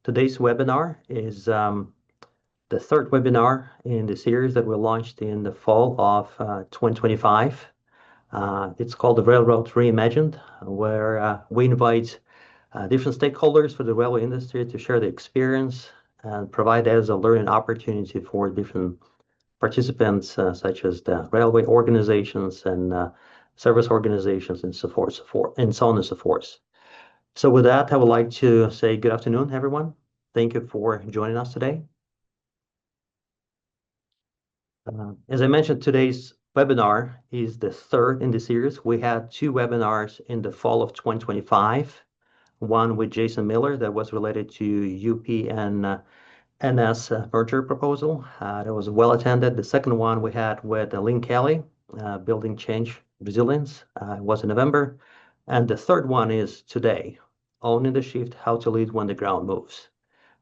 Today's webinar is the third webinar in the series that we launched in the fall of 2025. It's called the Railroad Reimagined, where we invite different stakeholders for the railway industry to share the experience and provide as a learning opportunity for different participants, such as the railway organizations and service organizations and so forth, and so on and so forth. So with that, I would like to say good afternoon, everyone. Thank you for joining us today. As I mentioned, today's webinar is the third in the series. We had two webinars in the fall of 2025, one with Jason Miller that was related to UP and NS merger proposal. That was well attended. The second one we had with Lynn Kelly, Building Change Resilience, was in November. And the third one is today, Owning the Shift, How to Lead When the Ground Moves.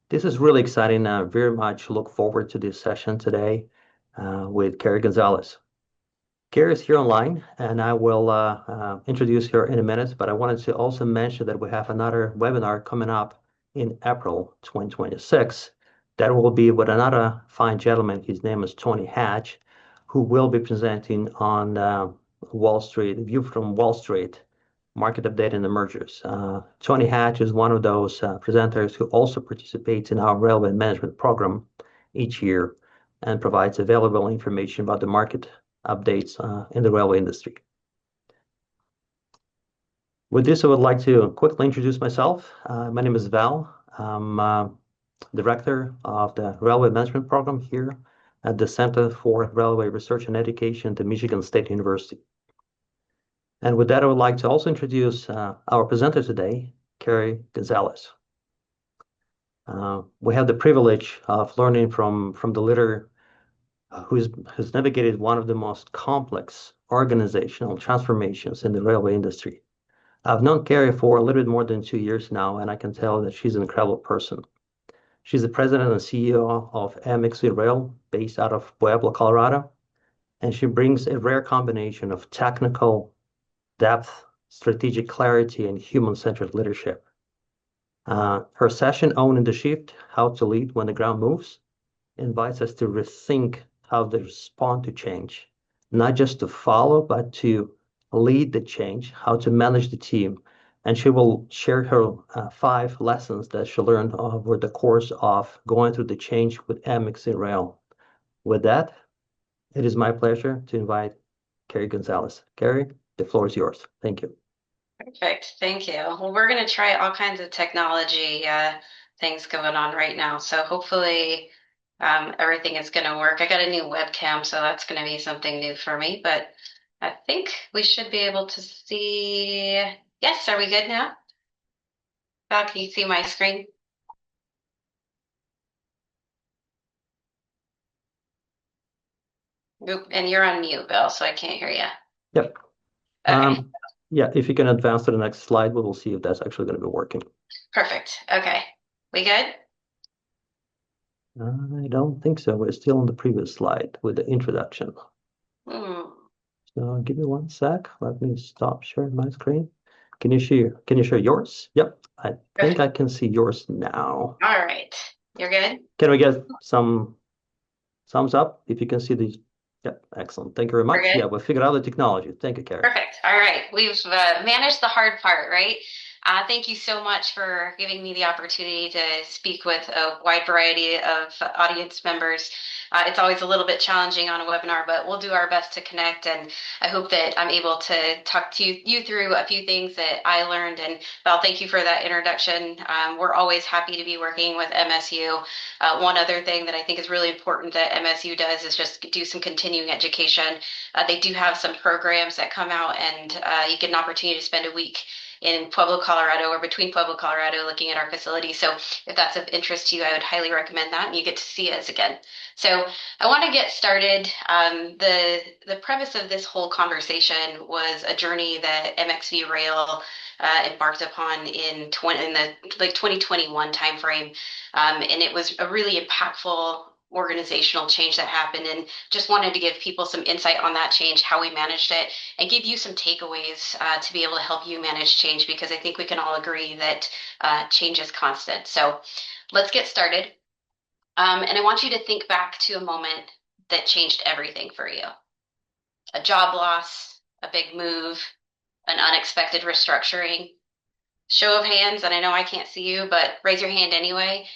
This is really exciting. I very much look forward to this session today with Carrie Gonzalez. Carrie is here online, and I will introduce her in a minute, but I wanted to also mention that we have another webinar coming up in April 2026. That will be with another fine gentleman. His name is Tony Hatch, who will be presenting on Wall Street, View from Wall Street, Market Update and the Mergers. Tony Hatch is one of those presenters who also participates in our railway management program each year and provides available information about the market updates in the railway industry. With this, I would like to quickly introduce myself. My name is Val. I'm Director of the Railway Management Program here at the Center for Railway Research and Education at the Michigan State University. And with that, I would like to also introduce our presenter today, Carrie Gonzalez. We have the privilege of learning from the leader who's navigated one of the most complex organizational transformations in the railway industry. I've known Carrie for a little bit more than 2 years now, and I can tell that she's an incredible person. She's the president and CEO of MXV Rail, based out of Pueblo, Colorado, and she brings a rare combination of technical depth, strategic clarity, and human-centered leadership. Her session, Owning the Shift, How to Lead When the Ground Moves, invites us to rethink how to respond to change, not just to follow, but to lead the change, how to manage the team. And she will share her 5 lessons that she learned over the course of going through the change with MXV Rail. With that, it is my pleasure to invite Carrie Gonzalez. Carrie, the floor is yours. Thank you. Perfect. Thank you. Well, we're going to try all kinds of technology things going on right now. So hopefully everything is going to work. I got a new webcam, so that's going to be something new for me. But I think we should be able to see. Yes, are we good now? Val, can you see my screen? Oop, and you're on mute, Bill, so I can't hear you. Yep. Okay. Yeah, if you can advance to the next slide, we will see if that's actually going to be working. Perfect. Okay. We good? I don't think so. We're still on the previous slide with the introduction. So give me 1 sec. Let me stop sharing my screen. Can you share yours? Yep. I think I can see yours now. All right. You're good? Can we get some thumbs up if you can see these? Yep. Excellent. Thank you very much. Yeah, we figured out the technology. Thank you, Carrie. Perfect. All right. We've managed the hard part, right? Thank you so much for giving me the opportunity to speak with a wide variety of audience members. It's always a little bit challenging on a webinar, but we'll do our best to connect. And I hope that I'm able to talk to you through a few things that I learned. And Val, thank you for that introduction. We're always happy to be working with MSU. One other thing that I think is really important that MSU does is just do some continuing education. They do have some programs that come out, and you get an opportunity to spend a week in Pueblo, Colorado, or between Pueblo, Colorado, looking at our facility. So if that's of interest to you, I would highly recommend that, and you get to see us again. So I want to get started. The premise of this whole conversation was a journey that MXV Rail embarked upon in the 2021 timeframe, and it was a really impactful organizational change that happened, and just wanted to give people some insight on that change, how we managed it, and give you some takeaways to be able to help you manage change, because I think we can all agree that change is constant. So Let's get started. And I want you to think back to a moment that changed everything for you. A job loss, a big move, an unexpected restructuring. Show of hands, and I know I can't see you, but raise your hand anyway.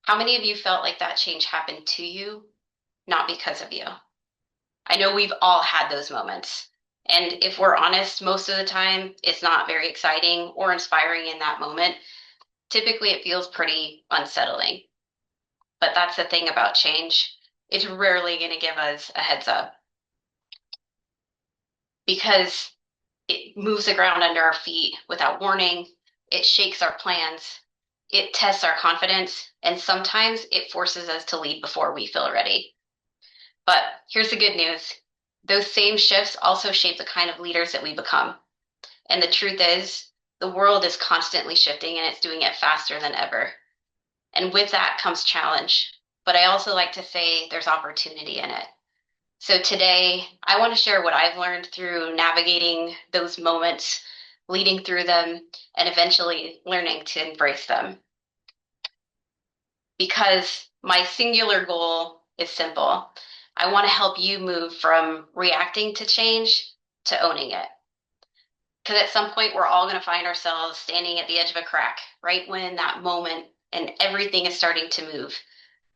How many of you felt like that change happened to you, not because of you? I know we've all had those moments. And if we're honest, most of the time, it's not very exciting or inspiring in that moment. Typically, it feels pretty unsettling. But that's the thing about change. It's rarely going to give us a heads up because it moves the ground under our feet without warning. It shakes our plans. It tests our confidence. And sometimes it forces us to lead before we feel ready. But here's the good news. Those same shifts also shape the kind of leaders that we become. And the truth is, the world is constantly shifting and it's doing it faster than ever. And with that comes challenge. But I also like to say there's opportunity in it. So today, I want to share what I've learned through navigating those moments, leading through them, and eventually learning to embrace them. Because my singular goal is simple. I want to help you move from reacting to change to owning it. Because at some point, we're all going to find ourselves standing at the edge of a crack, right when that moment and everything is starting to move.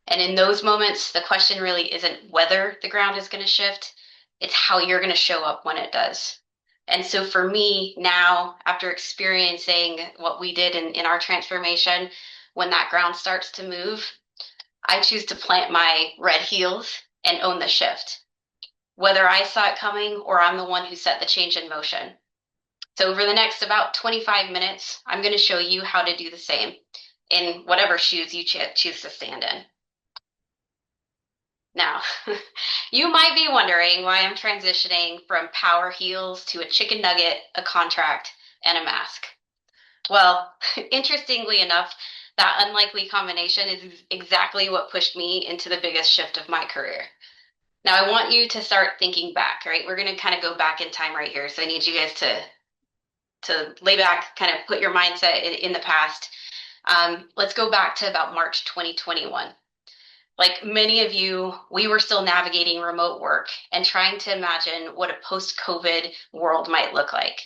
And in those moments, the question really isn't whether the ground is going to shift, it's how you're going to show up when it does. And so for me now, after experiencing what we did in our transformation, when that ground starts to move, I choose to plant my red heels and own the shift, whether I saw it coming or I'm the one who set the change in motion. So over the next about 25 minutes, I'm going to show you how to do the same in whatever shoes you choose to stand in. Now, you might be wondering why I'm transitioning from power heels to a chicken nugget, a contract, and a mask. Well, interestingly enough, that unlikely combination is exactly what pushed me into the biggest shift of my career. Now, I want you to start thinking back, right? We're going to kind of go back in time right here. So I need you guys to lay back, kind of put your mindset in the past. Let's go back to about March 2021. Like many of you, we were still navigating remote work and trying to imagine what a post-COVID world might look like.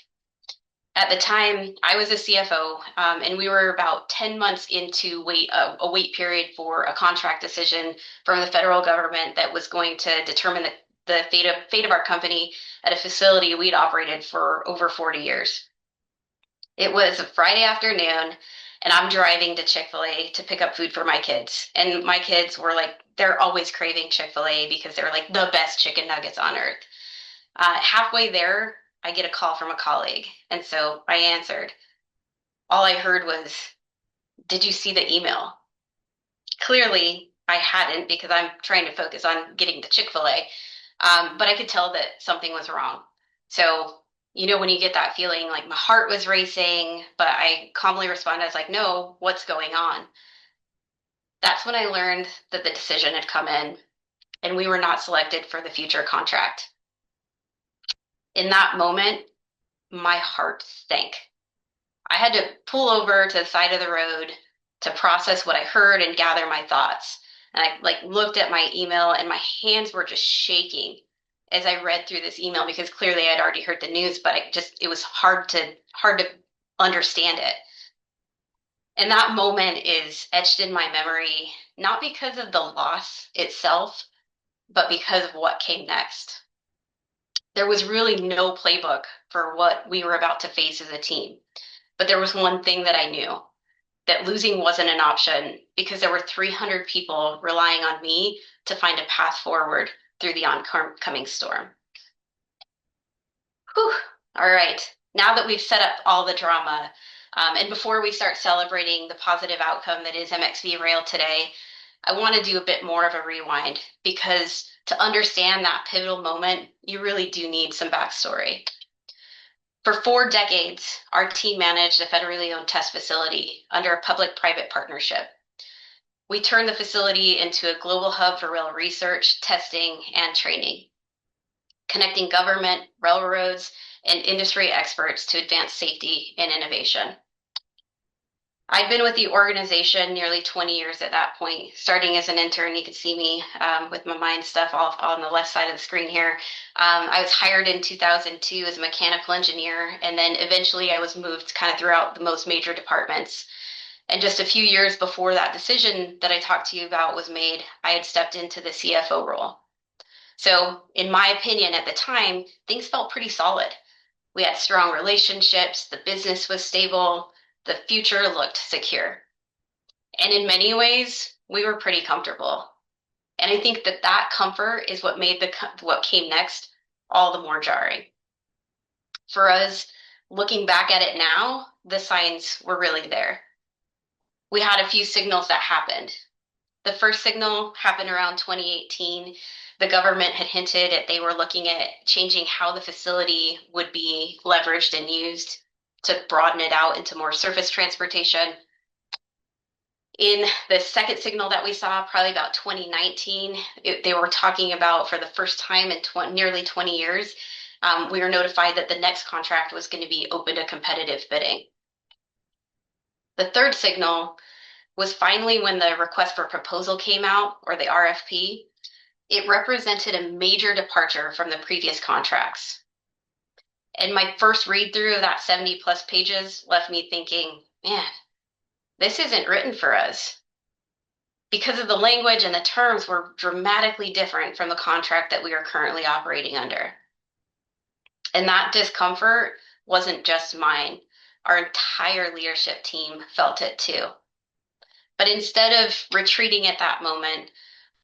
At the time, I was a CFO, and we were about 10 months into a wait period for a contract decision from the federal government that was going to determine the fate of our company at a facility we'd operated for over 40 years. It was a Friday afternoon, and I'm driving to Chick-fil-A to pick up food for my kids. And my kids were like, they're always craving Chick-fil-A because they're like the best chicken nuggets on earth. Halfway there, I get a call from a colleague. And so I answered. All I heard was, "Did you see the email?" Clearly, I hadn't because I'm trying to focus on getting to Chick-fil-A. But I could tell that something was wrong. So, when you get that feeling, like my heart was racing, but I calmly responded, I was like, no, what's going on? That's when I learned that the decision had come in and we were not selected for the future contract. In that moment, my heart sank. I had to pull over to the side of the road to process what I heard and gather my thoughts. And I looked at my email and my hands were just shaking as I read through this email because clearly I'd already heard the news, but it was hard to understand it. And that moment is etched in my memory, not because of the loss itself, but because of what came next. There was really no playbook for what we were about to face as a team. But there was one thing that I knew, that losing wasn't an option because there were 300 people relying on me to find a path forward through the oncoming storm. Whew. All right. Now that we've set up all the drama, and before we start celebrating the positive outcome that is MXV Rail today, I want to do a bit more of a rewind because to understand that pivotal moment, you really do need some backstory. For 4 decades, our team managed a federally owned test facility under a public-private partnership. We turned the facility into a global hub for rail research, testing, and training, connecting government, railroads, and industry experts to advance safety and innovation. I'd been with the organization nearly 20 years at that point, starting as an intern. You could see me with my mind stuff all on the left side of the screen here. I was hired in 2002 as a mechanical engineer, and then eventually I was moved kind of throughout the most major departments. And just a few years before that decision that I talked to you about was made, I had stepped into the CFO role. So, in my opinion, at the time, things felt pretty solid. We had strong relationships, the business was stable, the future looked secure. And in many ways, we were pretty comfortable. And I think that that comfort is what made what came next all the more jarring. For us, looking back at it now, the signs were really there. We had a few signals that happened. The first signal happened around 2018. The government had hinted that they were looking at changing how the facility would be leveraged and used to broaden it out into more surface transportation. In the second signal that we saw, probably about 2019, they were talking about for the first time in nearly 20 years, we were notified that the next contract was going to be open to competitive bidding. The third signal was finally when the request for proposal came out, or the RFP. It represented a major departure from the previous contracts. And my first read through of that 70 plus pages left me thinking, man, this isn't written for us. Because of the language and the terms were dramatically different from the contract that we are currently operating under. And that discomfort wasn't just mine. Our entire leadership team felt it too. But instead of retreating at that moment,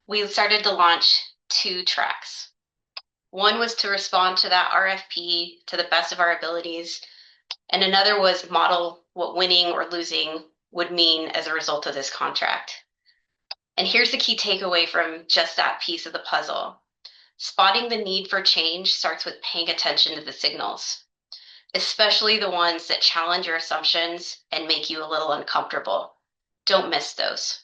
we started to launch two tracks. One was to respond to that RFP to the best of our abilities, and another was model what winning or losing would mean as a result of this contract. And here's the key takeaway from just that piece of the puzzle. Spotting the need for change starts with paying attention to the signals, especially the ones that challenge your assumptions and make you a little uncomfortable. Don't miss those.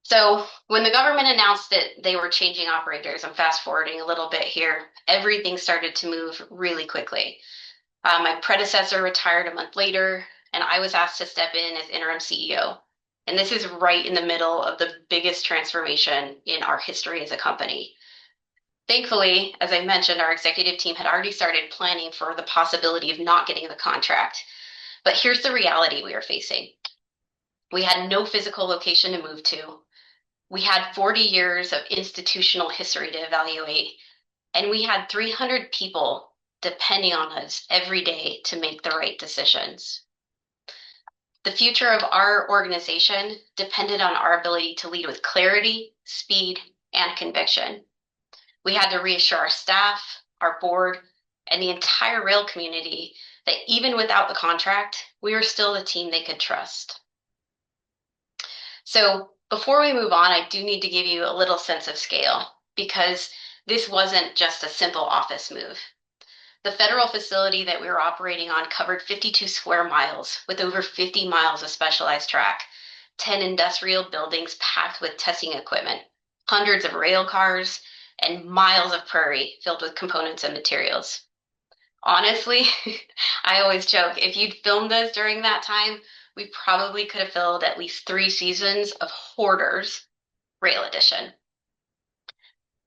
So when the government announced that they were changing operators, I'm fast forwarding a little bit here, everything started to move really quickly. My predecessor retired a month later, and I was asked to step in as interim CEO. And this is right in the middle of the biggest transformation in our history as a company. Thankfully, as I mentioned, our executive team had already started planning for the possibility of not getting the contract. But here's the reality we were facing. We had no physical location to move to. We had 40 years of institutional history to evaluate, and we had 300 people depending on us every day to make the right decisions. The future of our organization depended on our ability to lead with clarity, speed, and conviction. We had to reassure our staff, our board, and the entire rail community that even without the contract, we were still the team they could trust. So before we move on, I do need to give you a little sense of scale because this wasn't just a simple office move. The federal facility that we were operating on covered 52 square miles with over 50 miles of specialized track, 10 industrial buildings packed with testing equipment, hundreds of rail cars, and miles of prairie filled with components and materials. Honestly, I always joke, if you'd filmed this during that time, we probably could have filled at least 3 seasons of Hoarders Rail Edition.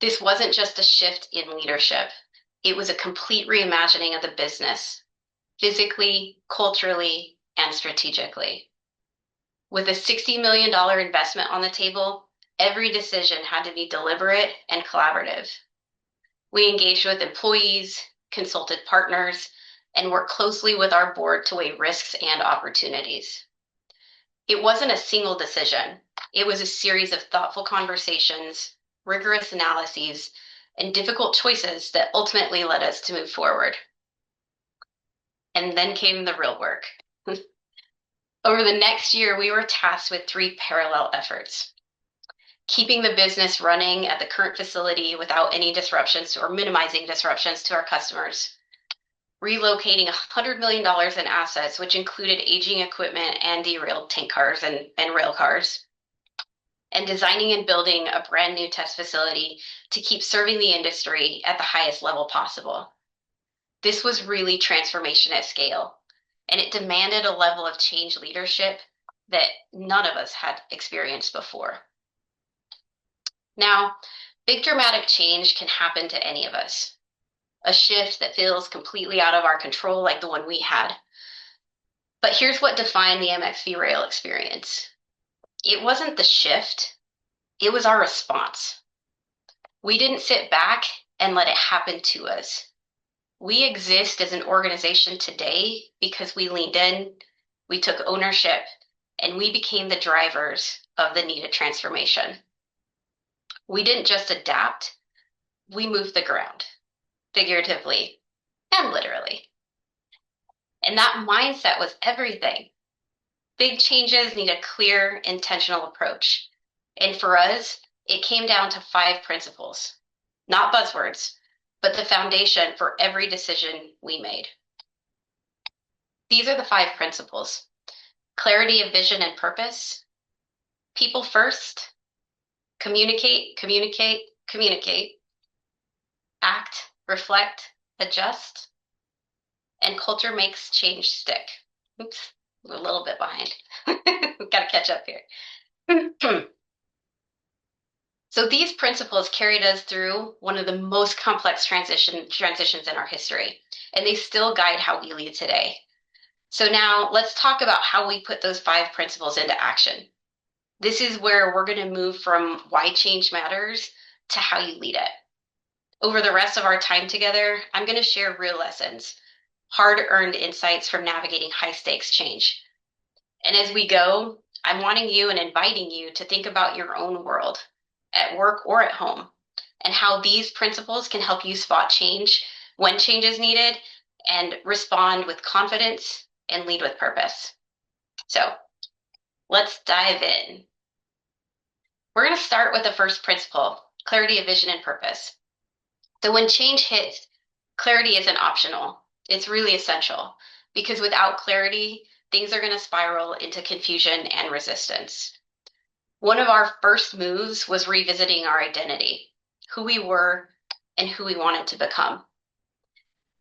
This wasn't just a shift in leadership. It was a complete reimagining of the business, physically, culturally, and strategically. With a $60 million investment on the table, every decision had to be deliberate and collaborative. We engaged with employees, consulted partners, and worked closely with our board to weigh risks and opportunities. It wasn't a single decision. It was a series of thoughtful conversations, rigorous analyses, and difficult choices that ultimately led us to move forward. And then came the real work. Over the next year, we were tasked with 3 parallel efforts. Keeping the business running at the current facility without any disruptions or minimizing disruptions to our customers. Relocating $100 million in assets, which included aging equipment and derailed tank cars and rail cars. And designing and building a brand new test facility to keep serving the industry at the highest level possible. This was really transformation at scale. and it demanded a level of change leadership that none of us had experienced before. Now, big dramatic change can happen to any of us. A shift that feels completely out of our control, like the one we had. But here's what defined the MXV rail experience. It wasn't the shift, it was our response. We didn't sit back and let it happen to us. We exist as an organization today because we leaned in, we took ownership, and we became the drivers of the needed transformation. We didn't just adapt, we moved the ground, figuratively and literally. And that mindset was everything. Big changes need a clear, intentional approach. And for us, it came down to 5 principles, not buzzwords, but the foundation for every decision we made. These are the 5 principles: clarity of vision and purpose, people first, communicate, communicate, communicate, act, reflect, adjust, and culture makes change stick. Oops, we're a little bit behind. We've got to catch up here. So these principles carried us through one of the most complex transitions in our history, and they still guide how we lead today. So now let's talk about how we put those 5 principles into action. This is where we're going to move from why change matters to how you lead it. Over the rest of our time together, I'm going to share real lessons, hard-earned insights from navigating high-stakes change. And as we go, I'm wanting you and inviting you to think about your own world, at work or at home, and how these principles can help you spot change when change is needed and respond with confidence and lead with purpose. So let's dive in. We're going to start with the first principle, clarity of vision and purpose. So when change hits, clarity isn't optional. It's really essential because without clarity, things are going to spiral into confusion and resistance. One of our first moves was revisiting our identity, who we were and who we wanted to become.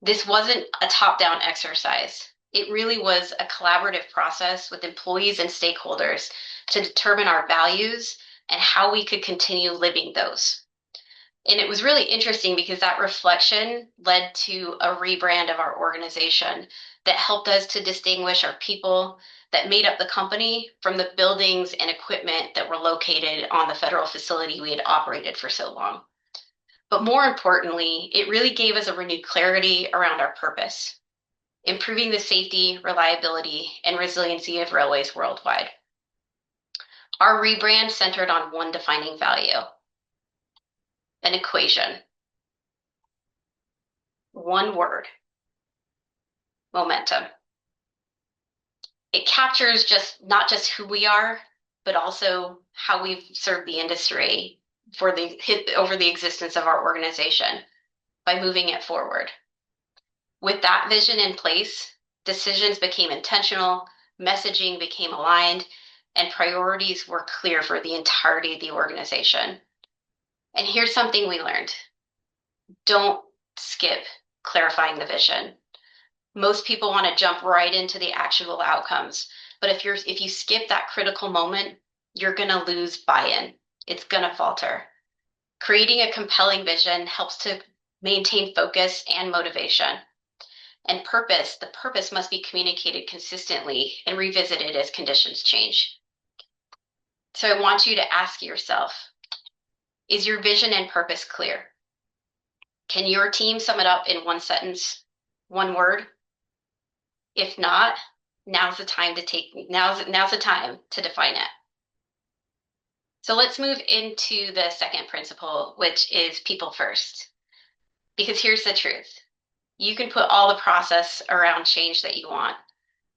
This wasn't a top-down exercise. It really was a collaborative process with employees and stakeholders to determine our values and how we could continue living those. And it was really interesting because that reflection led to a rebrand of our organization that helped us to distinguish our people that made up the company from the buildings and equipment that were located on the federal facility we had operated for so long. But more importantly, it really gave us a renewed clarity around our purpose, improving the safety, reliability, and resiliency of railways worldwide. Our rebrand centered on one defining value, an equation. One word, momentum. It captures not just who we are, but also how we've served the industry over the existence of our organization by moving it forward. With that vision in place, decisions became intentional, messaging became aligned, and priorities were clear for the entirety of the organization. And here's something we learned. Don't skip clarifying the vision. Most people want to jump right into the actionable outcomes, but if you skip that critical moment, you're going to lose buy-in. It's going to falter. Creating a compelling vision helps to maintain focus and motivation. And the purpose must be communicated consistently and revisited as conditions change. So I want you to ask yourself, is your vision and purpose clear? Can your team sum it up in one sentence, one word? If not, now's the time to define it. So let's move into the second principle, which is people first. Because here's the truth. You can put all the process around change that you want,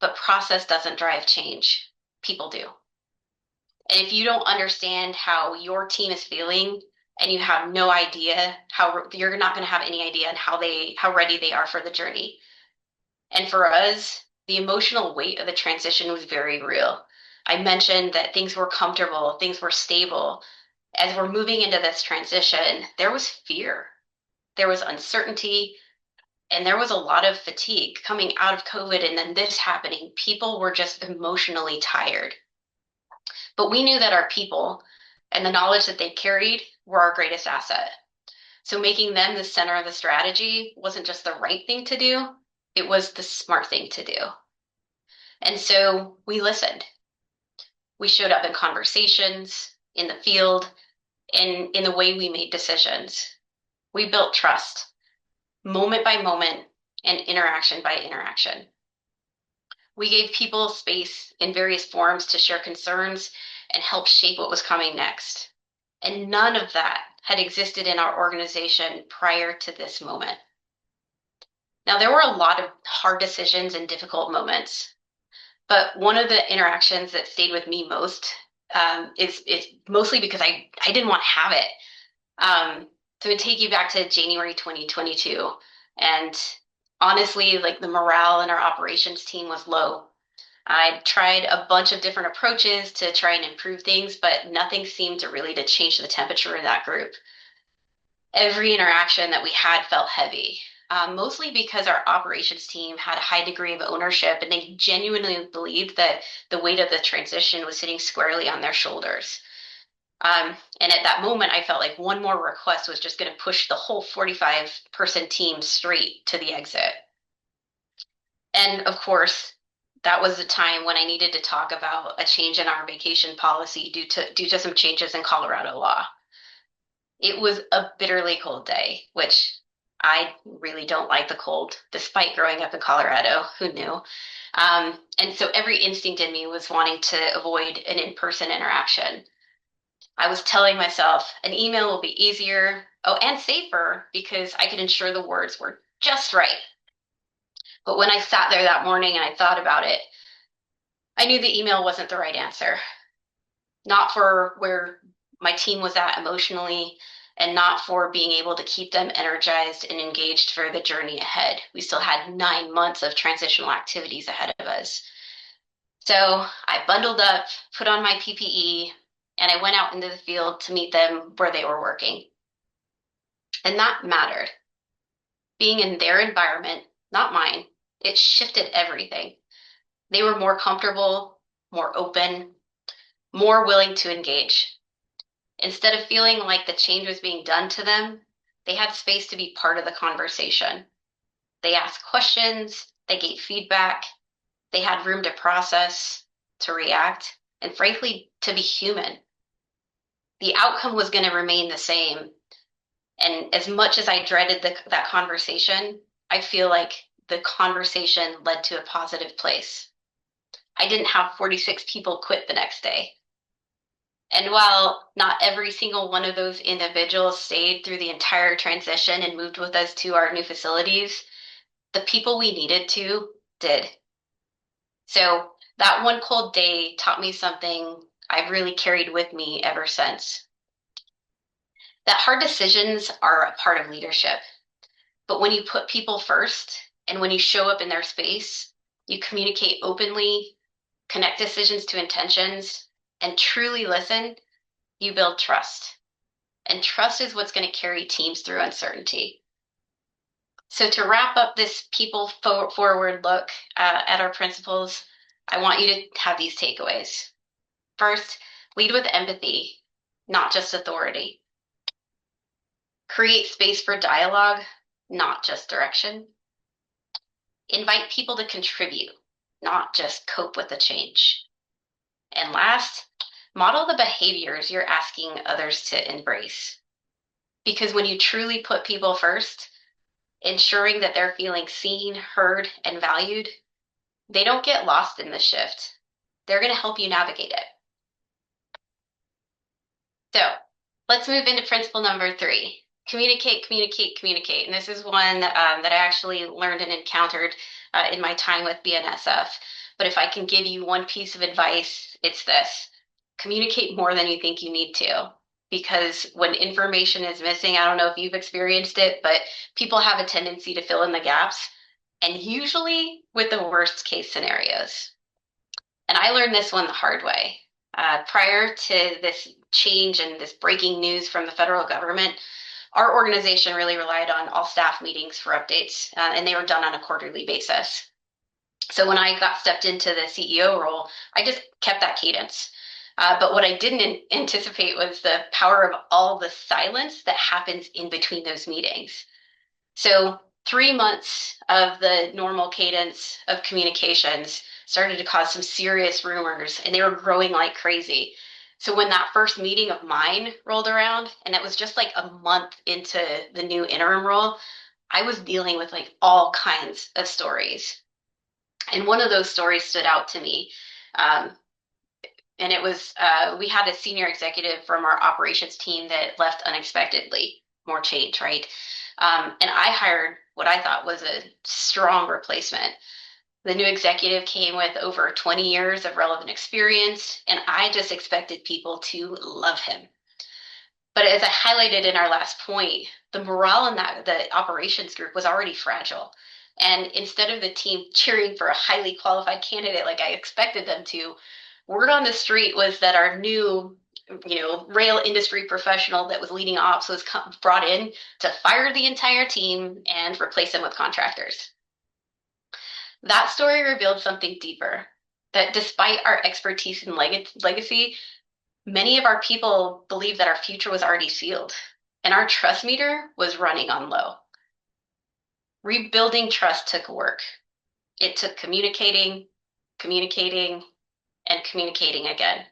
but process doesn't drive change. People do. And if you don't understand how your team is feeling and you have no idea you're not going to have any idea on how ready they are for the journey. And for us, the emotional weight of the transition was very real. I mentioned that things were comfortable, things were stable. As we're moving into this transition, there was fear, there was uncertainty, And there was a lot of fatigue coming out of COVID and then this happening. People were just emotionally tired. But we knew that our people and the knowledge that they carried were our greatest asset. So making them the center of the strategy wasn't just the right thing to do, it was the smart thing to do. And so we listened. We showed up in conversations, in the field, and in the way we made decisions. We built trust, moment by moment and interaction by interaction. We gave people space in various forms to share concerns and help shape what was coming next. And none of that had existed in our organization prior to this moment. Now, there were a lot of hard decisions and difficult moments, but one of the interactions that stayed with me most is mostly because I didn't want to have it. So it take you back to January 2022. And honestly, like the morale in our operations team was low. I tried a bunch of different approaches to try and improve things, but nothing seemed to really to change the temperature in that group. Every interaction that we had felt heavy, mostly because our operations team had a high degree of ownership and they genuinely believed that the weight of the transition was sitting squarely on their shoulders. And at that moment, I felt like one more request was just going to push the whole 45-person team straight to the exit. And of course, that was the time when I needed to talk about a change in our vacation policy due to some changes in Colorado law. It was a bitterly cold day, which I really don't like the cold, despite growing up in Colorado. Who knew? And so every instinct in me was wanting to avoid an in-person interaction. I was telling myself an email will be easier, oh, and safer because I could ensure the words were just right. But when I sat there that morning and I thought about it, I knew the email wasn't the right answer. Not for where my team was at emotionally, and not for being able to keep them energized and engaged for the journey ahead. We still had 9 months of transitional activities ahead of us. So I bundled up, put on my PPE, and I went out into the field to meet them where they were working. And that mattered. Being in their environment, not mine, it shifted everything. They were more comfortable, more open, more willing to engage. Instead of feeling like the change was being done to them, they had space to be part of the conversation. They asked questions, they gave feedback, they had room to process, to react, and frankly, to be human. The outcome was going to remain the same. And as much as I dreaded that conversation, I feel like the conversation led to a positive place. I didn't have 46 people quit the next day. And while not every single one of those individuals stayed through the entire transition and moved with us to our new facilities, the people we needed to did. So that one cold day taught me something I've really carried with me ever since. That hard decisions are a part of leadership. But when you put people first and when you show up in their space, you communicate openly, connect decisions to intentions, and truly listen, you build trust. And trust is what's going to carry teams through uncertainty. So to wrap up this people forward look at our principles, I want you to have these takeaways. First, lead with empathy, not just authority. Create space for dialogue, not just direction. Invite people to contribute, not just cope with the change. And last, model the behaviors you're asking others to embrace. Because when you truly put people first, ensuring that they're feeling seen, heard, and valued, they don't get lost in the shift. They're going to help you navigate it. So let's move into principle number 3. Communicate, communicate, communicate. And this is one that I actually learned and encountered in my time with BNSF. But if I can give you one piece of advice, it's this. Communicate more than you think you need to. Because when information is missing, I don't know if you've experienced it, but people have a tendency to fill in the gaps, and usually with the worst case scenarios. And I learned this one the hard way. Prior to this change and this breaking news from the federal government, Our organization really relied on all staff meetings for updates, and they were done on a quarterly basis. So when I got stepped into the CEO role, I just kept that cadence. But what I didn't anticipate was the power of all the silence that happens in between those meetings. So 3 months of the normal cadence of communications started to cause some serious rumors, and they were growing like crazy. So when that first meeting of mine rolled around, and it was just like a month into the new interim role, I was dealing with like all kinds of stories. And one of those stories stood out to me. Um, and it was we had a senior executive from our operations team that left unexpectedly. More change, right? And I hired what I thought was a strong replacement. The new executive came with over 20 years of relevant experience, and I just expected people to love him. But as I highlighted in our last point, the morale in the operations group was already fragile. And instead of the team cheering for a highly qualified candidate like I expected them to, word on the street was that our new, rail industry professional that was leading ops was brought in to fire the entire team and replace them with contractors. That story revealed something deeper, that despite our expertise and legacy, many of our people believed that our future was already sealed, and our trust meter was running on low. Rebuilding trust took work. It took communicating, and communicating again.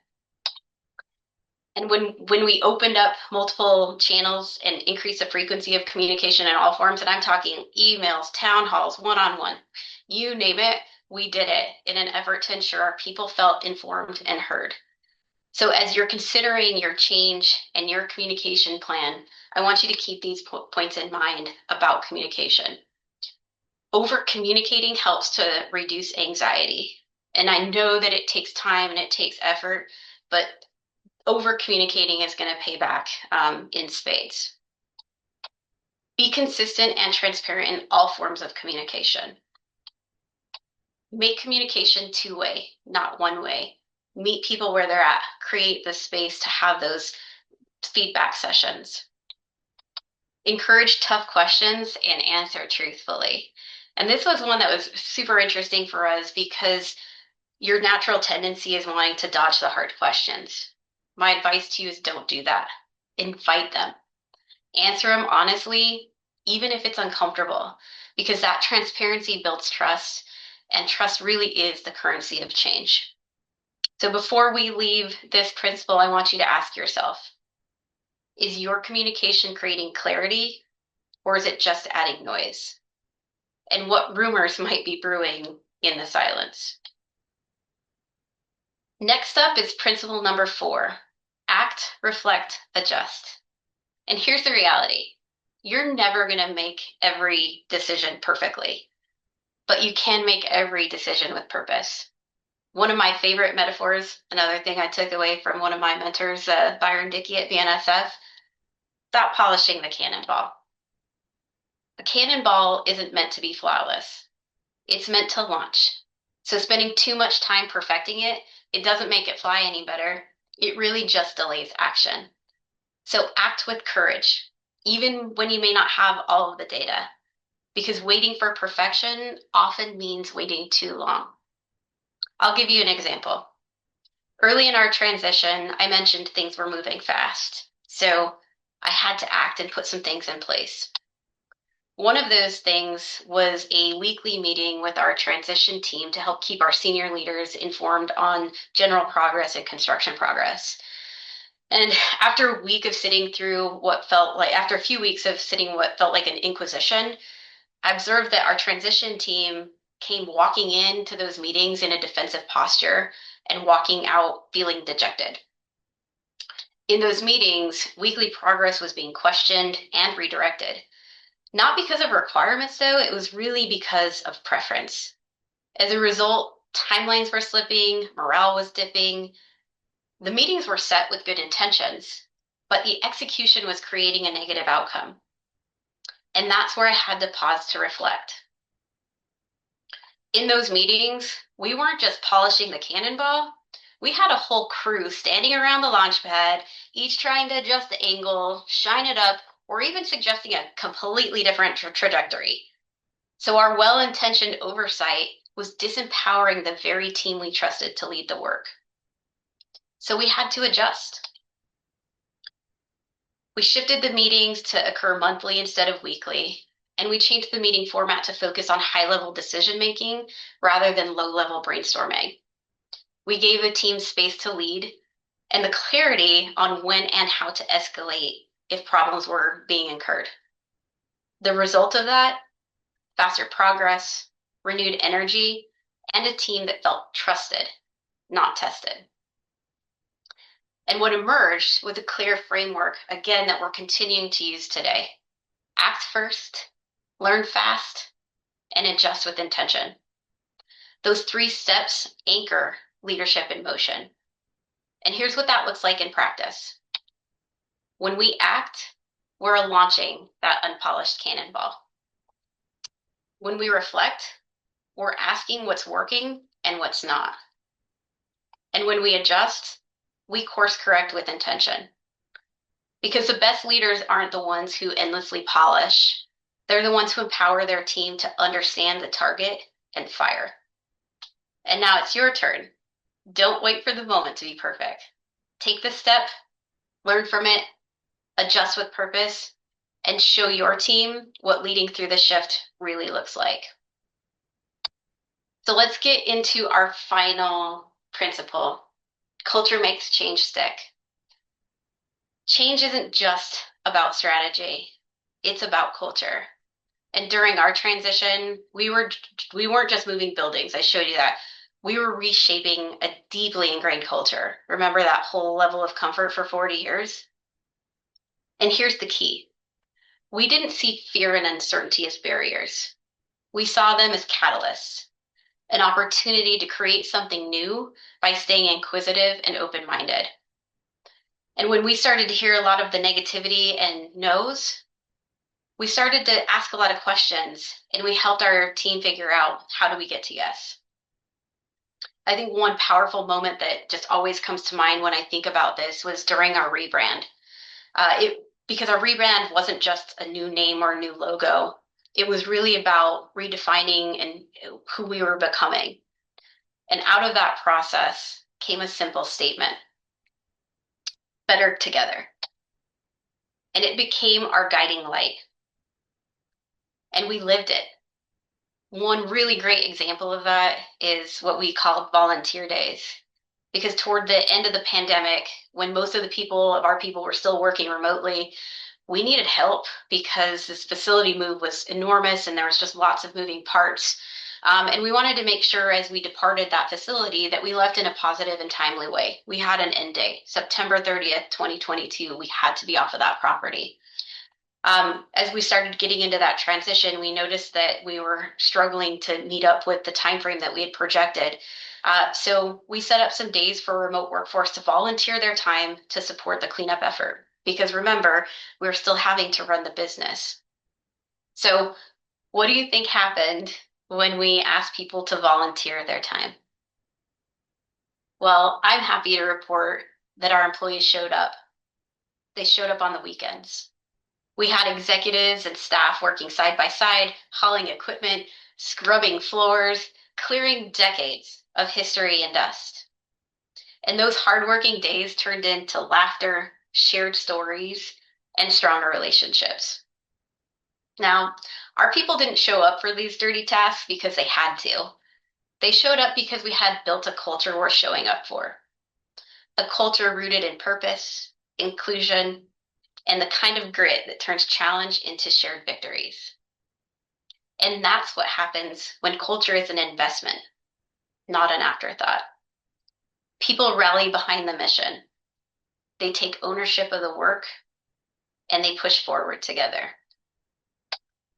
And when we opened up multiple channels and increased the frequency of communication in all forms, and I'm talking emails, town halls, one-on-one, you name it, we did it in an effort to ensure our people felt informed and heard. So as you're considering your change and your communication plan, I want you to keep these points in mind about communication. Over communicating helps to reduce anxiety. And I know that it takes time and it takes effort, but over communicating is going to pay back in spades. Be consistent and transparent in all forms of communication. Make communication two-way, not one-way. Meet people where they're at. Create the space to have those feedback sessions. Encourage tough questions and answer truthfully. And this was one that was super interesting for us because your natural tendency is wanting to dodge the hard questions. My advice to you is don't do that. Invite them. Answer them honestly, even if it's uncomfortable, because that transparency builds trust, and trust really is the currency of change. So before we leave this principle, I want you to ask yourself, is your communication creating clarity, or is it just adding noise? And what rumors might be brewing in the silence? Next up is principle number 4, act, reflect, adjust. And here's the reality. You're never going to make every decision perfectly, but you can make every decision with purpose. One of my favorite metaphors, another thing I took away from one of my mentors, Byron Dickey at BNSF, stop polishing the cannonball. A cannonball isn't meant to be flawless. It's meant to launch. So spending too much time perfecting it, it doesn't make it fly any better. It really just delays action. So act with courage, even when you may not have all of the data, because waiting for perfection often means waiting too long. I'll give you an example. Early in our transition, I mentioned things were moving fast. So I had to act and put some things in place. One of those things was a weekly meeting with our transition team to help keep our senior leaders informed on general progress and construction progress. And after a week of sitting through after a few weeks of sitting what felt like an inquisition, I observed that our transition team came walking into those meetings in a defensive posture and walking out feeling dejected. In those meetings, weekly progress was being questioned and redirected. Not because of requirements, though, it was really because of preference. As a result, timelines were slipping, morale was dipping. The meetings were set with good intentions, but the execution was creating a negative outcome. And that's where I had to pause to reflect. In those meetings, we weren't just polishing the cannonball. We had a whole crew standing around the launch pad, each trying to adjust the angle, shine it up, or even suggesting a completely different trajectory. So our well-intentioned oversight was disempowering the very team we trusted to lead the work. So we had to adjust. We shifted the meetings to occur monthly instead of weekly, and we changed the meeting format to focus on high-level decision-making rather than low-level brainstorming. We gave the team space to lead and the clarity on when and how to escalate if problems were being incurred. The result of that, faster progress, renewed energy, and a team that felt trusted, not tested. And what emerged was a clear framework, again, that we're continuing to use today. Act first, learn fast, and adjust with intention. Those 3 steps anchor leadership in motion. And here's what that looks like in practice. When we act, we're launching that unpolished cannonball. When we reflect, we're asking what's working and what's not. And when we adjust, we course correct with intention. Because the best leaders aren't the ones who endlessly polish. They're the ones who empower their team to understand the target and fire. And now it's your turn. Don't wait for the moment to be perfect. Take the step, learn from it, adjust with purpose, and show your team what leading through the shift really looks like. So let's get into our final principle. Culture makes change stick. Change isn't just about strategy. It's about culture. And during our transition, we weren't just moving buildings. I showed you that. We were reshaping a deeply ingrained culture. Remember that whole level of comfort for 40 years? And here's the key. We didn't see fear and uncertainty as barriers. We saw them as catalysts, an opportunity to create something new by staying inquisitive and open-minded. And when we started to hear a lot of the negativity and no's, we started to ask a lot of questions, and we helped our team figure out, how do we get to yes? I think one powerful moment that just always comes to mind when I think about this was during our rebrand. Because our rebrand wasn't just a new name or a new logo. It was really about redefining and who we were becoming. And out of that process came a simple statement: better together. And it became our guiding light. And we lived it. One really great example of that is what we call volunteer days. Because toward the end of the pandemic, when most of our people were still working remotely, we needed help because this facility move was enormous and there was just lots of moving parts. And we wanted to make sure as we departed that facility that we left in a positive and timely way. We had an end date, September 30th, 2022. We had to be off of that property. As we started getting into that transition, we noticed that we were struggling to meet up with the time frame that we had projected. So we set up some days for remote workforce to volunteer their time to support the cleanup effort. Because remember, we were still having to run the business. So what do you think happened when we asked people to volunteer their time? Well, I'm happy to report that our employees showed up. They showed up on the weekends. We had executives and staff working side by side, hauling equipment, scrubbing floors, clearing decades of history and dust. And those hardworking days turned into laughter, shared stories, and stronger relationships. Now, our people didn't show up for these dirty tasks because they had to. They showed up because we had built a culture worth showing up for. A culture rooted in purpose, inclusion, and the kind of grit that turns challenge into shared victories. And that's what happens when culture is an investment, not an afterthought. People rally behind the mission. They take ownership of the work, and they push forward together.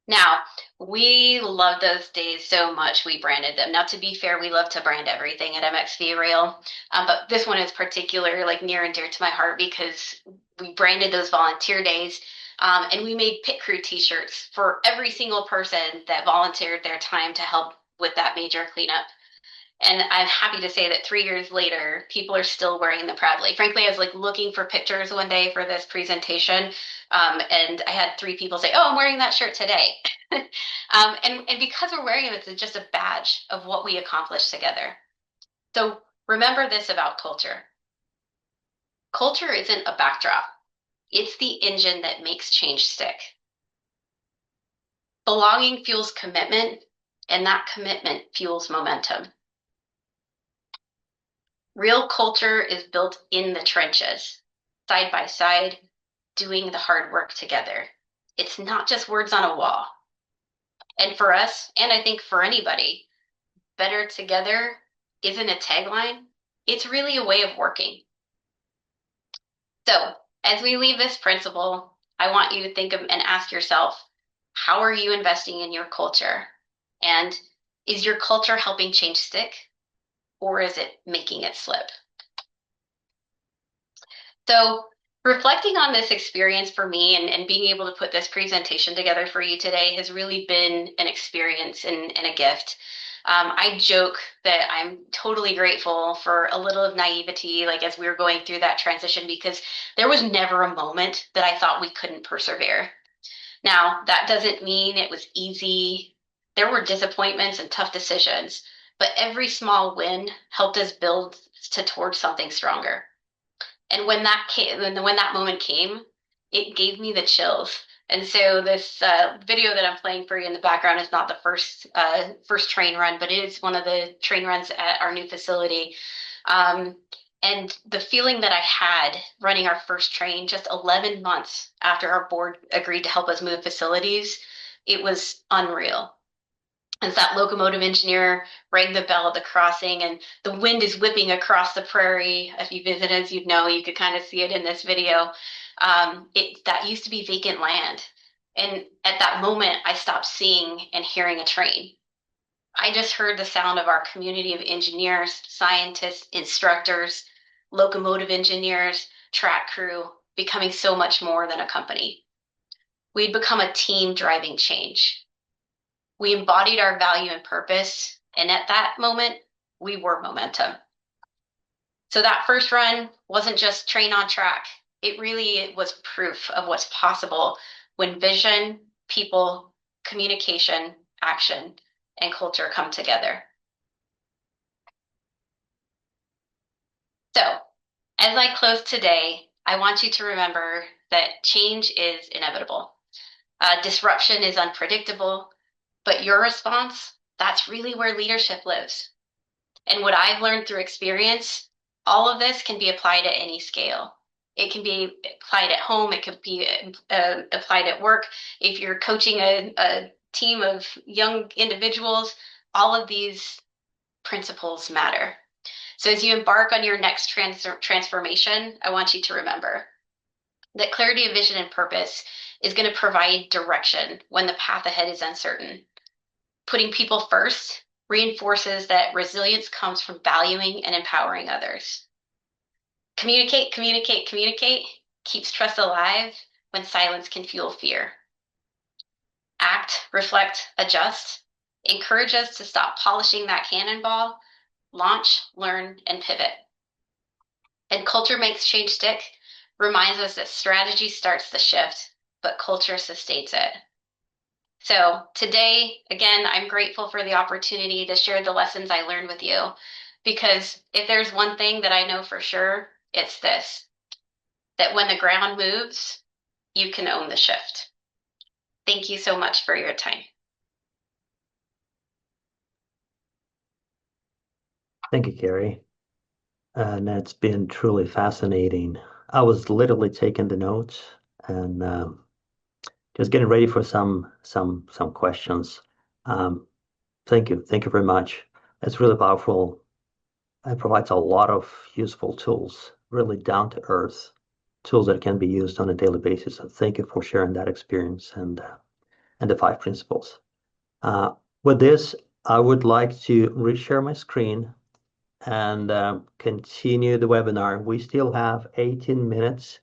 Now, we love those days so much, we branded them. Now, to be fair, we love to brand everything at MXV Rail, but this one is particularly near and dear to my heart because we branded those volunteer days, and we made pit crew t-shirts for every single person that volunteered their time to help with that major cleanup. And I'm happy to say that 3 years later, people are still wearing them proudly. Frankly, I was like looking for pictures one day for this presentation, and I had 3 people say, "Oh, I'm wearing that shirt today." And because we're wearing it, it's just a badge of what we accomplished together. So remember this about culture. Culture isn't a backdrop. It's the engine that makes change stick. Belonging fuels commitment, and that commitment fuels momentum. Real culture is built in the trenches, side by side, doing the hard work together. It's not just words on a wall. And for us, and I think for anybody, better together isn't a tagline, it's really a way of working. So, as we leave this principle, I want you to think of and ask yourself, how are you investing in your culture? And is your culture helping change stick, or is it making it slip? So, reflecting on this experience for me and being able to put this presentation together for you today has really been an experience and a gift. I joke that I'm totally grateful for a little of naivety, like as we were going through that transition, because there was never a moment that I thought we couldn't persevere. Now, that doesn't mean it was easy. There were disappointments and tough decisions, but every small win helped us build towards something stronger. And when that came, when that moment came, it gave me the chills. And so this video that I'm playing for you in the background is not the first train run, but it is one of the train runs at our new facility. Um, and the feeling that I had running our first train just 11 months after our board agreed to help us move facilities, it was unreal. As that locomotive engineer rang the bell at the crossing and the wind is whipping across the prairie. If you visit, as you know, you could kind of see it in this video. That used to be vacant land. And at that moment, I stopped seeing and hearing a train. I just heard the sound of our community of engineers, scientists, instructors, locomotive engineers, track crew, becoming so much more than a company. We'd become a team driving change. We embodied our value and purpose. And at that moment, we were momentum. So that first run wasn't just train on track. It really was proof of what's possible when vision, people, communication, action, and culture come together. So as I close today, I want you to remember that change is inevitable. Disruption is unpredictable, but your response, that's really where leadership lives. And what I've learned through experience, all of this can be applied at any scale. It can be applied at home. It could be applied at work. If you're coaching a team of young individuals, all of these principles matter. So as you embark on your next transformation, I want you to remember that clarity of vision and purpose is going to provide direction when the path ahead is uncertain. Putting people first reinforces that resilience comes from valuing and empowering others. Communicate, communicate, communicate keeps trust alive when silence can fuel fear. Act, reflect, adjust. Encourage us to stop polishing that cannonball, launch, learn, and pivot. And culture makes change stick reminds us that strategy starts the shift, but culture sustains it. So today, again, I'm grateful for the opportunity to share the lessons I learned with you, because if there's one thing that I know for sure, it's this, that when the ground moves, you can own the shift. Thank you so much for your time. Thank you, Carrie. And it's been truly fascinating. I was literally taking the notes and just getting ready for some questions. Um, thank you very much. It's really powerful. It provides a lot of useful tools, really down to earth tools that can be used on a daily basis. So thank you for sharing that experience and the 5 principles. With this, I would like to reshare my screen and continue the webinar. We still have 18 minutes,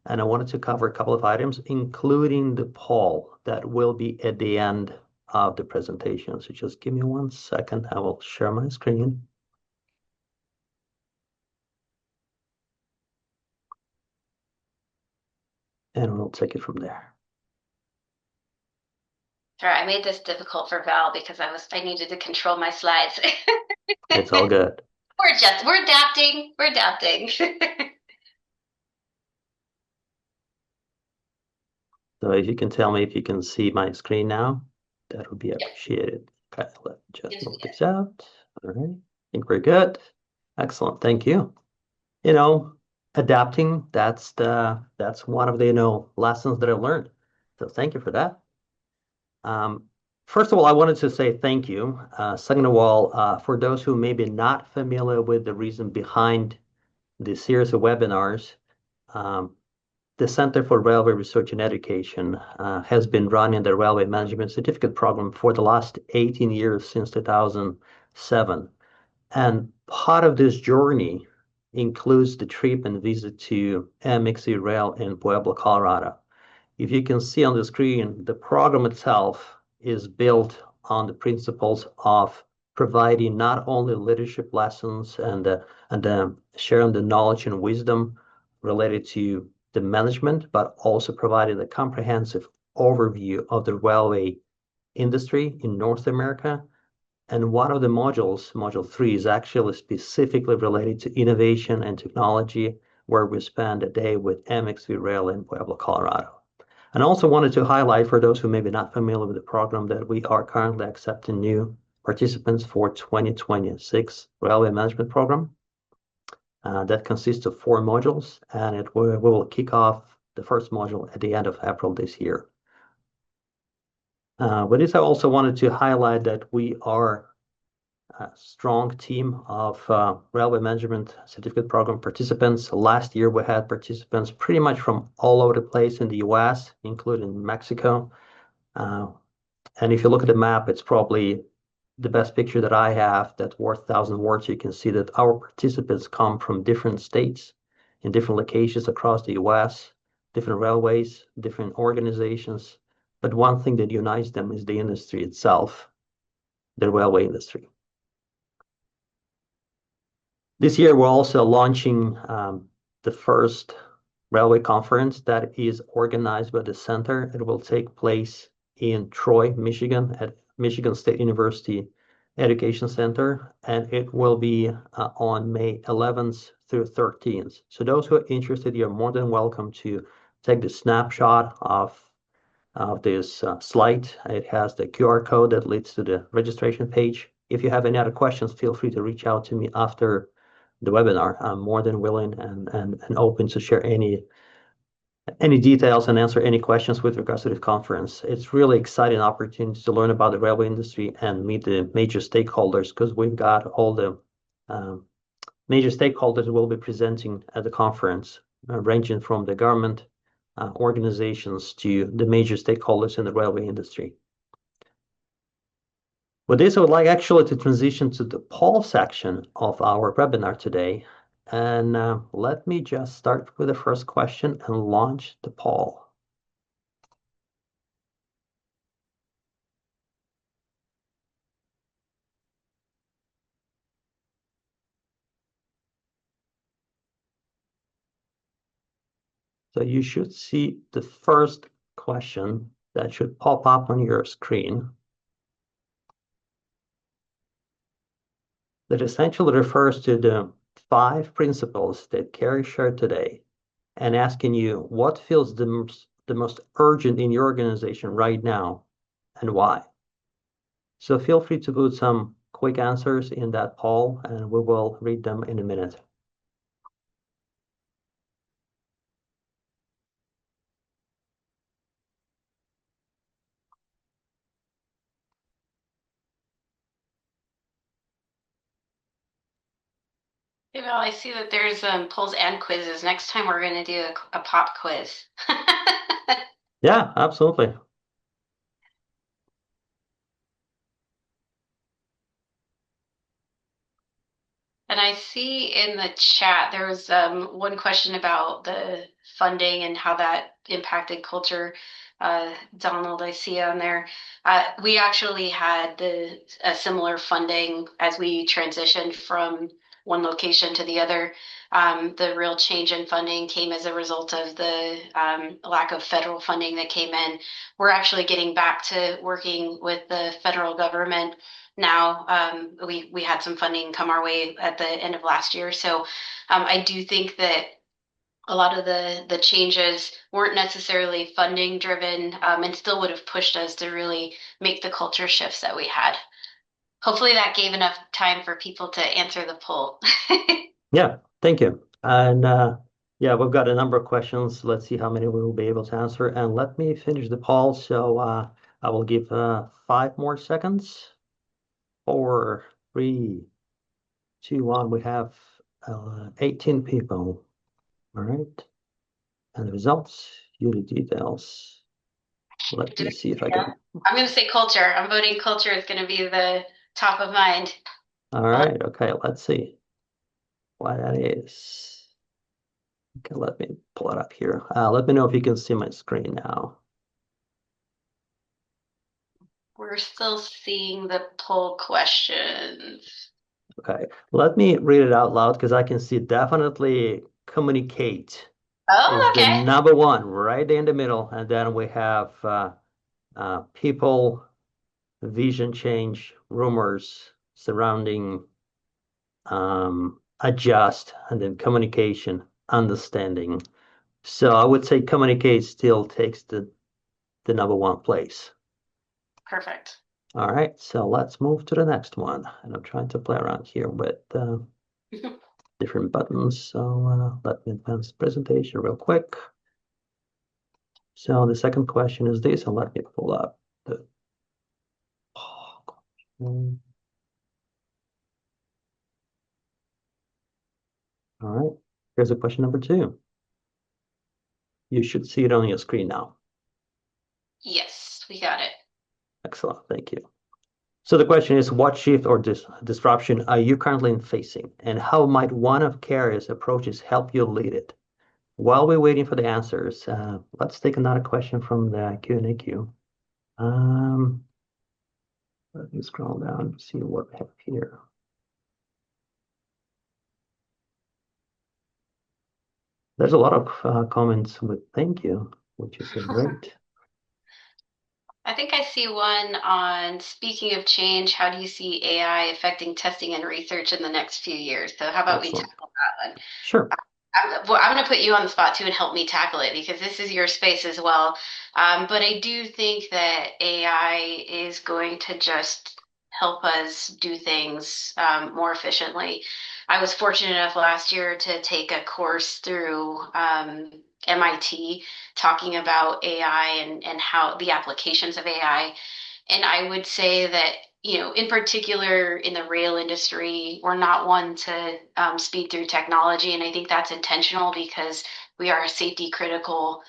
and I wanted to cover a couple of items, including the poll that will be at the end of the presentation. So just give me 1 second. I will share my screen. and we'll take it from there. Sorry, I made this difficult for Val because I needed to control my slides. It's all good. We're adapting. We're adapting. So if you can tell me if you can see my screen now, that would be Yep. appreciated. Okay, let me just Yes, we move did. this out. All right. I think we're good. Excellent. Thank you. You know, adapting, that's one of the, lessons that I've learned. So thank you for that. Um, First of all, I wanted to say thank you. Second of all, for those who may be not familiar with the reason behind this series of webinars, um, the Center for Railway Research and Education has been running the Railway Management Certificate Program for the last 18 years, since 2007. And part of this journey includes the trip and visit to MXC Rail in Pueblo, Colorado. If you can see on the screen, the program itself is built on the principles of providing not only leadership lessons and sharing the knowledge and wisdom related to the management, but also providing a comprehensive overview of the railway industry in North America. And one of the modules, Module 3, is actually specifically related to innovation and technology, where we spend a day with MXV Rail in Pueblo, Colorado. And I also wanted to highlight, for those who may be not familiar with the program, that we are currently accepting new participants for 2026 Railway Management Program. That consists of 4 modules, and we will kick off the first module at the end of April this year. With this, I also wanted to highlight that we are a strong team of Railway Management Certificate Program participants. Last year, we had participants pretty much from all over the place in the US, including Mexico. And if you look at the map, it's probably the best picture that I have that's worth 1,000 words. You can see that our participants come from different states in different locations across the US, different railways, different organizations. But one thing that unites them is the industry itself, the railway industry. This year, we're also launching the first railway conference that is organized by the center. It will take place in Troy, Michigan, at Michigan State University Education Center, and it will be on May 11th through 13th. So those who are interested, you're more than welcome to take the snapshot of this slide. It has the QR code that leads to the registration page. If you have any other questions, feel free to reach out to me after the webinar. I'm more than willing and open to share any details and answer any questions with regards to this conference. It's really exciting opportunity to learn about the railway industry and meet the major stakeholders, because we've got all the major stakeholders will be presenting at the conference, ranging from the government organizations to the major stakeholders in the railway industry. With this, I would like actually to transition to the poll section of our webinar today. And let me just start with the first question and launch the poll. So you should see the first question that should pop up on your screen that essentially refers to the 5 principles that Carrie shared today, and asking you what feels the most urgent in your organization right now and why. So feel free to put some quick answers in that poll, and we will read them in a minute. Hey, Val, I see that there's polls and quizzes. Next time we're going to do a pop quiz. Yeah, absolutely. And I see in the chat there was one question about the funding and how that impacted culture. Donald, I see on there. We actually had a similar funding as we transitioned from one location to the other. The real change in funding came as a result of the lack of federal funding that came in. We're actually getting back to working with the federal government now. We had some funding come our way at the end of last year, so I do think that a lot of the changes weren't necessarily funding driven, and still would have pushed us to really make the culture shifts that we had. Hopefully that gave enough time for people to answer the poll. Yeah, thank you. And yeah, we've got a number of questions. Let's see how many we will be able to answer. And let me finish the poll. So I will give 5 more seconds. 4, 3, 2, 1. We have 18 people. All right. And the results, view the details. Let me see if I Yeah. can. I'm going to say culture. I'm voting culture is going to be the top of mind. All right. Okay. Let's see why that is. Okay. Let me pull it up here. Let me know if you can see my screen now. We're still seeing the poll questions. Okay. Let me read it out loud because I can see definitely communicate is Oh, the okay. number one right there in the middle. And then we have people, vision change, rumors surrounding adjust, and then communication, understanding. So I would say communicate still takes the number one place. Perfect. All right, so let's move to the next one. And I'm trying to play around here with different buttons. So let me advance the presentation real quick. So the second question is this, and let me pull up the all right. Here's a question number 2. You should see it on your screen now. Yes, we got it. Excellent, thank you. So the question is, what shift or disruption are you currently facing, and how might one of Carrier's approaches help you lead it? While we're waiting for the answers, let's take another question from the Q&A queue. Let me scroll down and see what we have here. There's a lot of comments with thank you, which is great. I think I see one on speaking of change, how do you see AI affecting testing and research in the next few years? So how about we Excellent. tackle that one? Sure. I'm going to put you on the spot too and help me tackle it because this is your space as well. But I do think that AI is going to just help us do things more efficiently. I was fortunate enough last year to take a course through MIT talking about AI and how the applications of AI. And I would say that, in particular in the rail industry, we're not one to speed through technology. And I think that's intentional because we are a safety critical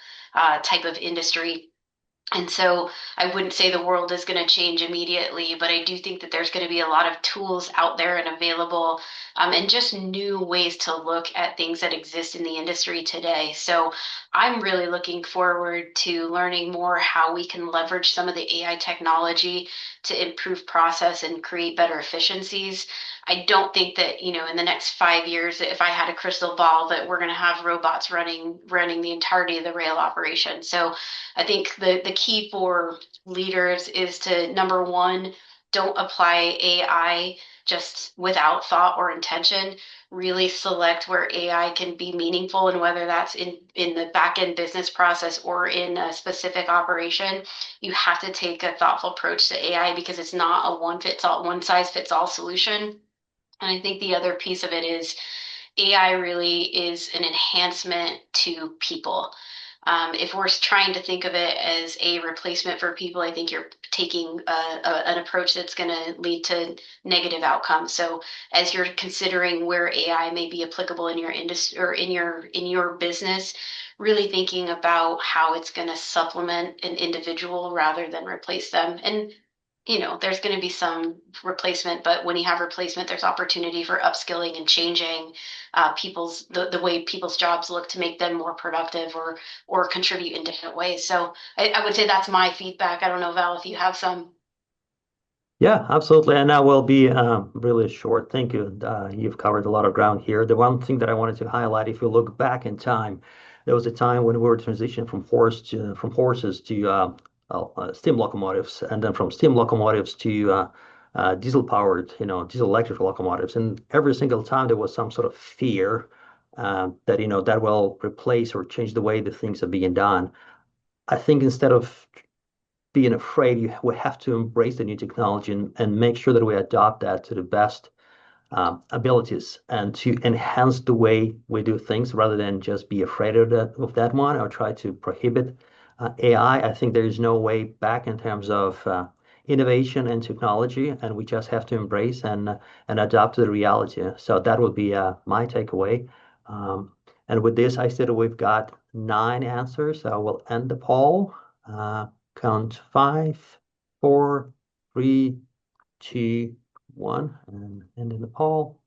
type of industry. And so I wouldn't say the world is going to change immediately, but I do think that there's going to be a lot of tools out there and available, and just new ways to look at things that exist in the industry today. So I'm really looking forward to learning more how we can leverage some of the AI technology to improve process and create better efficiencies. I don't think that, in the next 5 years, if I had a crystal ball, that we're going to have robots running the entirety of the rail operation. So I think the key for leaders is to, number one, don't apply AI just without thought or intention. Really select where AI can be meaningful, and whether that's in the back end business process or in a specific operation. You have to take a thoughtful approach to AI because it's not a one size fits all solution. And I think the other piece of it is AI really is an enhancement to people. If we're trying to think of it as a replacement for people, I think you're taking an approach that's going to lead to negative outcomes. So, as you're considering where AI may be applicable in your industry or in your business, really thinking about how it's going to supplement an individual rather than replace them. And there's going to be some replacement, but when you have replacement, there's opportunity for upskilling and changing the way people's jobs look to make them more productive or contribute in different ways. So I would say that's my feedback. I don't know, Val, if you have some. Yeah, absolutely. And I will be really short. Thank you. You've covered a lot of ground here. The one thing that I wanted to highlight, if you look back in time, there was a time when we were transitioning from horses to steam locomotives, and then from steam locomotives to diesel powered, diesel electric locomotives. And every single time there was some sort of fear that that will replace or change the way the things are being done. I think instead of being afraid, we have to embrace the new technology and make sure that we adopt that to the best abilities and to enhance the way we do things rather than just be afraid of that one or try to prohibit AI. I think there is no way back in terms of innovation and technology, and we just have to embrace and adapt to the reality. So that would be my takeaway. Um, and with this, I said we've got 9 answers. I will end the poll. Uh, count five, four, three, two, one, and end in the poll.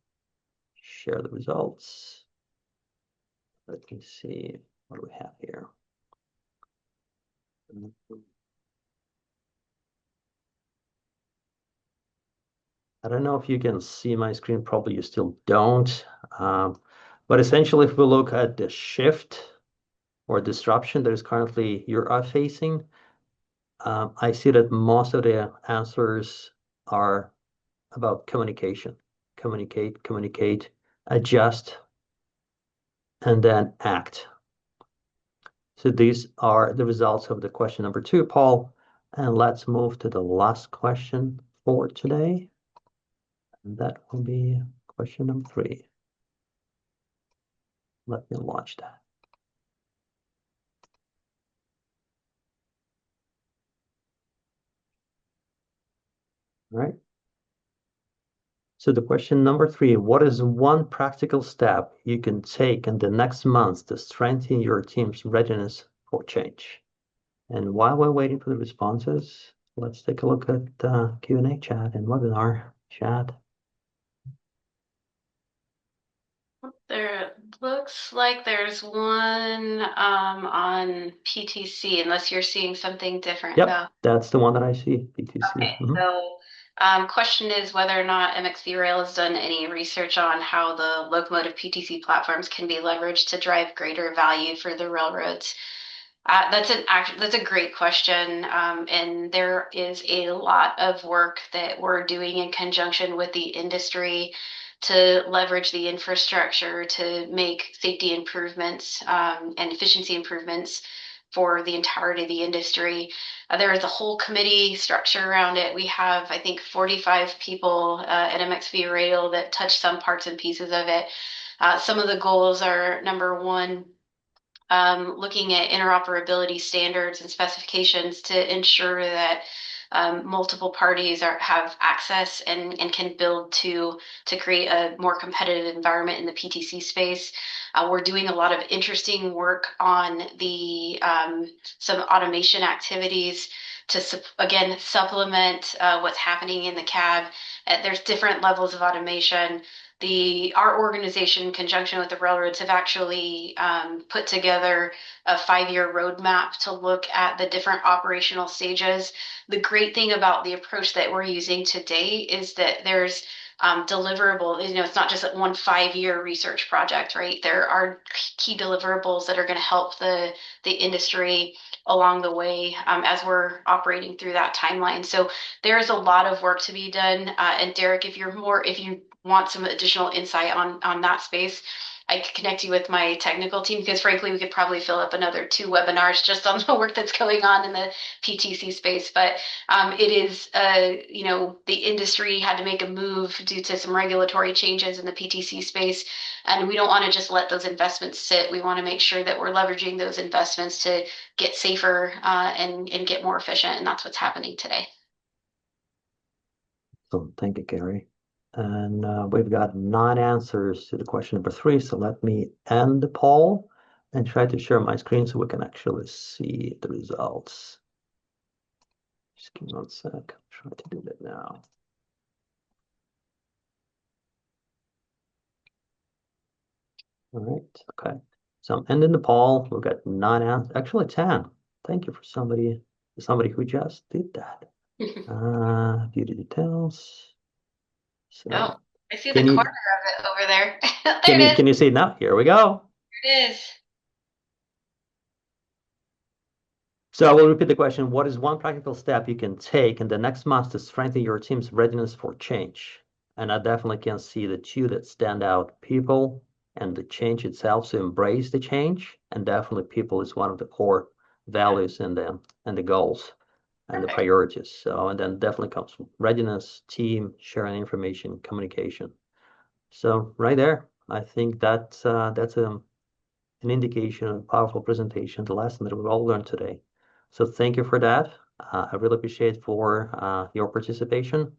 Share the results. Let me see what do we have here. I don't know if you can see my screen. Probably you still don't. Um, but essentially, if we look at the shift or disruption that is currently you are facing, I see that most of the answers are about communication. Communicate, adjust, and then act. So these are the results of the question number 2, Paul. And let's move to the last question for today. And that will be question number 3. Let me launch that. All right. So the question number 3, what is one practical step you can take in the next months to strengthen your team's readiness for change? And while we're waiting for the responses, let's take a look at Q&A chat and webinar chat. There looks like there's one on PTC, unless you're seeing something different Yep, though. that's the one that I see, BTC. Okay, so question is whether or not MXV Rail has done any research on how the locomotive PTC platforms can be leveraged to drive greater value for the railroads. That's a great question, and there is a lot of work that we're doing in conjunction with the industry to leverage the infrastructure to make safety improvements and efficiency improvements for the entirety of the industry. There is a whole committee structure around it. We have, I think, 45 people at MXV Rail that touch some parts and pieces of it. Some of the goals are number one, looking at interoperability standards and specifications to ensure that multiple parties have access and can build to create a more competitive environment in the PTC space. We're doing a lot of interesting work on the some automation activities to again supplement what's happening in the cab. There's different levels of automation. Our organization, in conjunction with the railroads, have actually put together a 5-year roadmap to look at the different operational stages. The great thing about the approach that we're using today is that there's deliverable. It's not just one 5-year research project, right? There are key deliverables that are going to help the industry along the way as we're operating through that timeline. So there's a lot of work to be done. And Derek, if you want some additional insight on that space, I could connect you with my technical team because frankly, we could probably fill up another 2 webinars just on the work that's going on in the PTC space. But it is, the industry had to make a move due to some regulatory changes in the PTC space. And we don't want to just let those investments sit. We want to make sure that we're leveraging those investments to get safer and get more efficient. And that's what's happening today. So thank you, Gary. And we've got 9 answers to the question number 3. So let me end the poll and try to share my screen so we can actually see the results. Just give me 1 sec. I'll try to do that now. All right. Okay. So I'm ending the poll. We've got 9 answers, actually 10. Thank you for somebody who just did that. Beauty details. Oh, So I see the can corner you of it over there. There can it you is. can you see it now? Here we go. There it is. So I will repeat the question. What is one practical step you can take in the next month to strengthen your team's readiness for change? And I definitely can see the two that stand out, people and the change itself. So embrace the change. And definitely people is one of the core values in them and the goals and the Perfect. priorities. So, and then definitely comes readiness, team, sharing information, communication. So right there, I think that's an indication, a powerful presentation, the lesson that we've all learned today. So thank you for that. I really appreciate for your participation.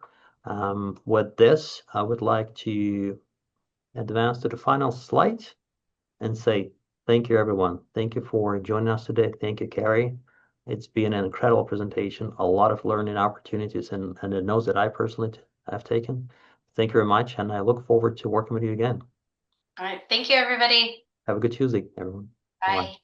With this, I would like to advance to the final slide and say thank you, everyone. Thank you for joining us today. Thank you, Carrie. It's been an incredible presentation, a lot of learning opportunities and the notes that I personally have taken. Thank you very much, and I look forward to working with you again. All right. Thank you, everybody. Have a good Tuesday, everyone. Bye-bye. Bye.